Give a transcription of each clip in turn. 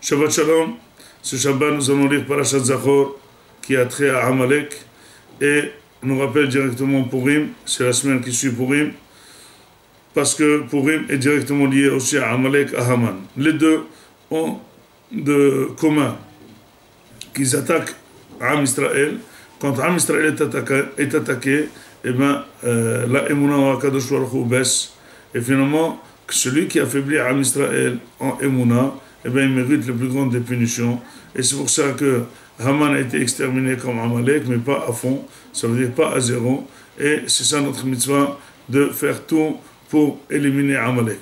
Shabbat Shalom. Ce Shabbat, nous allons lire Parashat Zachor, qui a trait à Amalek, et nous rappelle directement Purim, c'est la semaine qui suit Purim, parce que Purim est directement lié aussi à Amalek, à Haman. Les deux ont de commun qu'ils attaquent Am Israël. Quand Am Israël est attaqué, eh bien, la Emouna wa Kadosh Baruch Hu baisse. Et finalement, celui qui affaiblit Am Israël en Emouna, eh bien, il mérite le plus grand des punitions. Et c'est pour ça que Haman a été exterminé comme Amalek, mais pas à fond, ça veut dire pas à zéro. Et c'est ça notre mitzvah, de faire tout pour éliminer Amalek.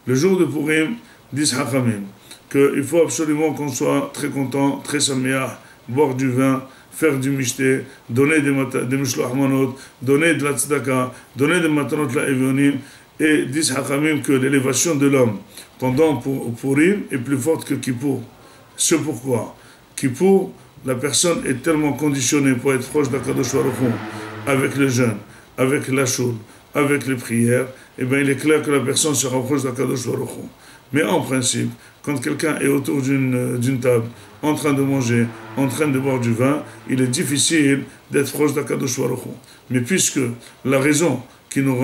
Le jour de Purim, disent Hachamim, qu'il faut absolument qu'on soit très content, très saméach, boire du vin, faire du mishté, donner des mishloach manot, donner de la tzedaka, donner des matanot la evionim, et disent Hachamim que l'élévation de l'homme pendant Purim est plus forte que Kippour. C'est pourquoi Kippour, la personne est tellement conditionnée pour être proche d'Akadosh Baruch Hu, avec le jeûne, avec la choule, avec les prières, et bien il est clair que la personne se rapproche d'Akadosh Baruch Hu. Mais en principe, quand quelqu'un est autour d'une table, en train de manger, en train de boire du vin, il est difficile d'être proche d'Akadosh Baruch Hu. Mais puisque la raison qui nous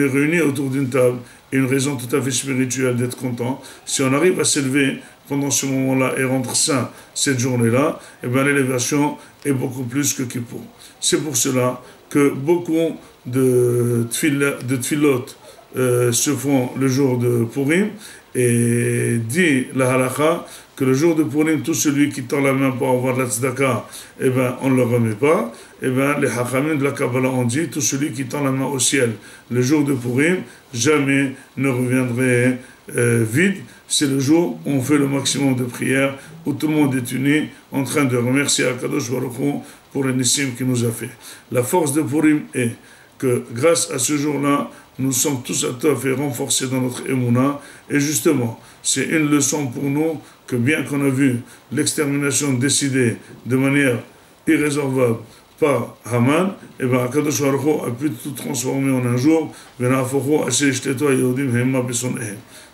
réunit autour d'une table est une raison tout à fait spirituelle d'être content, si on arrive à s'élever pendant ce moment-là et rendre sain cette journée-là, eh bien l'élévation est beaucoup plus que Kippour. C'est pour cela que beaucoup de tfilot se font le jour de Purim, et dit la halakha que le jour de Purim, tout celui qui tend la main pour avoir de la tzedaka, eh ben, on ne le remet pas. Eh ben, les hachamim de la Kabbalah ont dit, tout celui qui tend la main au ciel le jour de Purim, jamais ne reviendrait vide. C'est le jour où on fait le maximum de prières, où tout le monde est uni, en train de remercier Akadosh Baruch Hu pour le nissim qu'il nous a fait. La force de Purim est que grâce à ce jour-là, nous sommes tous à fait renforcés dans notre émouna, et justement, c'est une leçon pour nous que bien qu'on a vu l'extermination décidée de manière irrésolvable par Haman, et bien Akadosh Baruch Hu a pu tout transformer en un jour.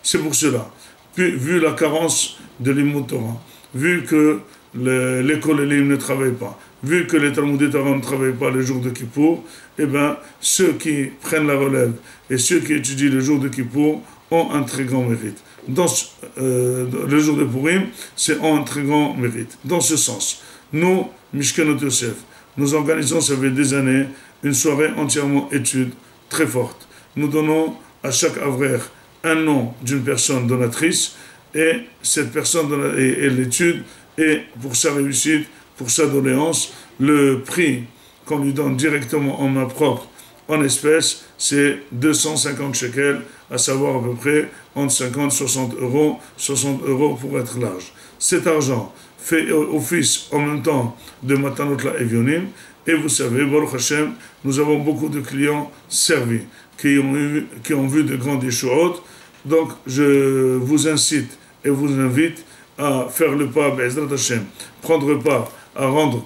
C'est pour cela, puis, vu la carence de l'Imout Torah, vu que l'école Elim ne travaille pas, vu que les Talmudei Torah ne travaillent pas les jours de Kippour, eh bien, ceux qui prennent la relève et ceux qui étudient le jour de Kippour ont un très grand mérite. Le jour de Purim, c'est un très grand mérite. Dans ce sens, nous, Mishkenot Yosef, nous organisons, ça fait des années, une soirée entièrement étude très forte. Nous donnons à chaque avrer un nom d'une personne donatrice, et cette personne et l'étude, et pour sa réussite, pour sa doléance, le prix qu'on lui donne directement en main propre, en espèces, c'est 250 shekels, à savoir à peu près entre 50 et 60 euros, 60 euros pour être large. Cet argent fait office en même temps de Matanot la Evionim, et vous savez, Baruch Hashem, nous avons beaucoup de clients servis qui ont vu de grandes Yeshuot. Donc je vous incite et vous invite à faire le pas, Be'ezrat Hashem, prendre part à rendre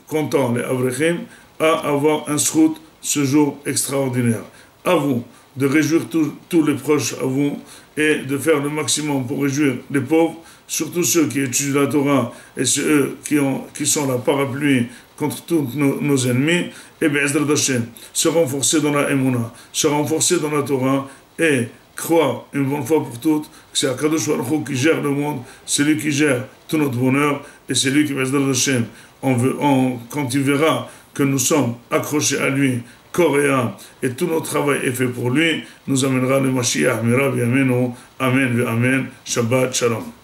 content les Avrechim, à avoir un zchut ce jour extraordinaire. À vous de réjouir tous les proches à vous, et de faire le maximum pour réjouir les pauvres, surtout ceux qui étudient la Torah et ceux qui sont la parapluie contre tous nos ennemis, et Be'ezrat Hashem, se renforcer dans la Emouna, se renforcer dans la Torah, et croire une bonne fois pour toutes que c'est Akadosh Baruch Hu qui gère le monde, c'est lui qui gère tout notre bonheur, et c'est lui qui, Be'ezrat Hashem, quand il verra que nous sommes accrochés à lui, corps et âme, et tout notre travail est fait pour lui, nous amènera le Mashiach, Mirav Yamenu, Amen ve Amen, Shabbat Shalom.